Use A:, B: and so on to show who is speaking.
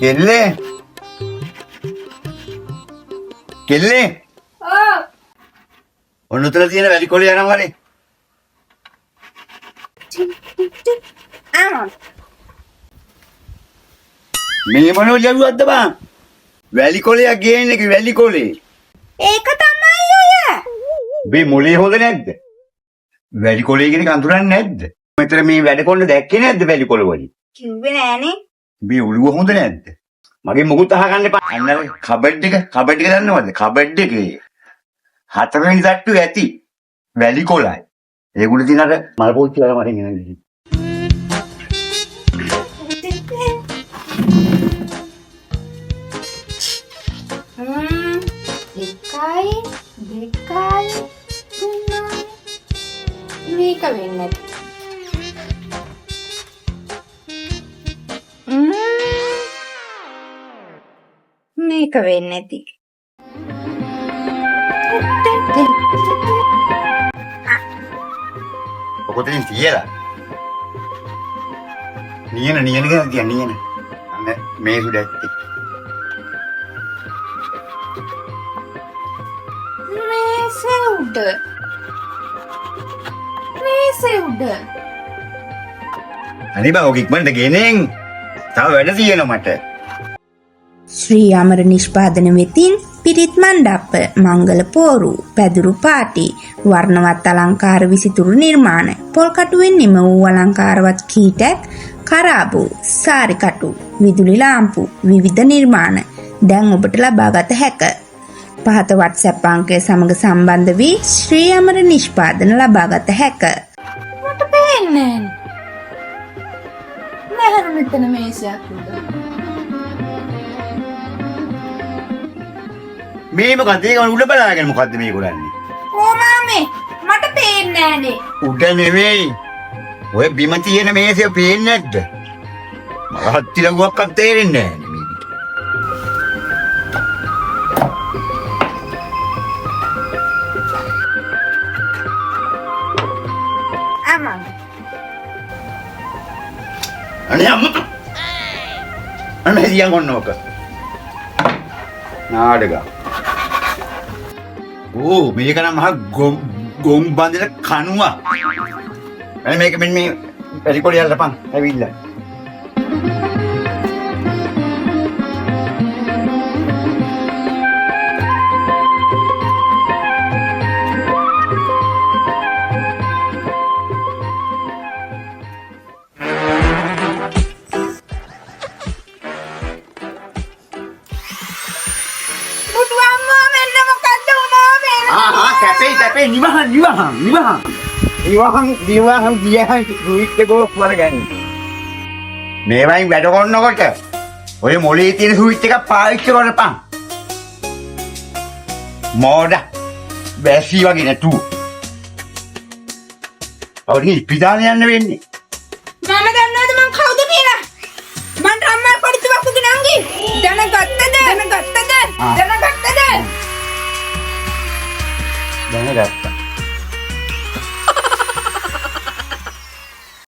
A: කෙල්ලේ කෙල්ලේ ඔන්න උතර තියෙන වැලි කොලේ යනවා වනේ. මේ මොනෝ ජරුවක්ද බං? වැලි කොලයක් ගේන්නේ කි වැලි කොලේ.
B: ඒක තමයි ඔය.
A: මේ මොලේ හොඳ නැද්ද? වැලි කොලේ කියන එක අඳුරන්නේ නැද්ද? මෙතන මේ වැඩ කොල්ල දැක්කේ නැද්ද වැලි කොල වලින්?
B: කිව්වේ නෑනේ.
A: මේ ඔළුව හොඳ නැද්ද? මගේ මොකුත් අහගන්න එපා. අන්න කබඩ් එක දන්නවද? කබඩ් එකේ 4 වෙනි තට්ටුවේ ඇති වැලි කොලයි. ඒගොල්ලෝ දින අර මල පොච්චි වල මරින් එනවා.
B: දෙකයි තුනයි මේක වෙන්නේ මේක වෙන්නේ නැති
A: ඔකොතෙන් තියලා නියන ගියා නියන අන්න මේ සුඩ ඇත්තේ
B: මේසෙව්ඩ
A: අනේ බා ඔක ඉක්මනට ගෙනෙන් තව වැඩ තියෙනවා මට.
B: ශ්‍රී අමර නිෂ්පාදන වෙතින් පිරිත් මණ්ඩප මංගල පෝරු පැදුරු පාටි වර්ණවත් අලංකාර විසිතුරු නිර්මාණ පොල් කටුවෙන් නිම වූ අලංකාරවත් කීටක් කරාබු සාරි කටු විදුලි ලාම්පු විවිධ නිර්මාණ දැන් ඔබට ලබාගත හැක. පහත WhatsApp අංකය සමග සම්බන්ධ වී ශ්‍රී අමර නිෂ්පාදන ලබාගත හැක. මට පේන්නේ නැහැ මෙතන මේසයක් උඩ.
A: මේ මොකද ඒක උඩ බලාගෙන මොකද්ද මේ කරන්නේ?
B: ඕ මාමේ මට පේන්නේ නැහනේ.
A: උඩ නෙවෙයි. ඔය බිම තියෙන මේසෙ පේන්නේ නැද්ද? මහත් තිලඟුවක්වත් තේරෙන්නේ නැහැ නේ මේක.
B: අමං
A: අනේ අම්මා. අනේ සියන් කොන්නෝක. නාඩග. ඕ මේක නම් මහා ගොම් බඳින කණුවා. අනේ මේක මෙන්න මේ පරිකොඩිය යල්ලපන් ඇවිල්ලා. කැපේ නිවහන් ගියහන් රුයිත් එක ඔක්කොම ගන්න. මේවයින් වැඩ කරනකොට ඔය මොලේ තියෙන ස්විච් එක පාවිච්චි කරපන්. මෝඩ බැසි වගේ නටු. අවුරුදු ඉස්පිතාලේ යන්න වෙන්නේ.
B: මම දන්නවද මං කවුද කියලා? මං රම්මා පොඩිතුවක්කුගේ නංගි. දැනගත්තද?
A: දැනගත්තා.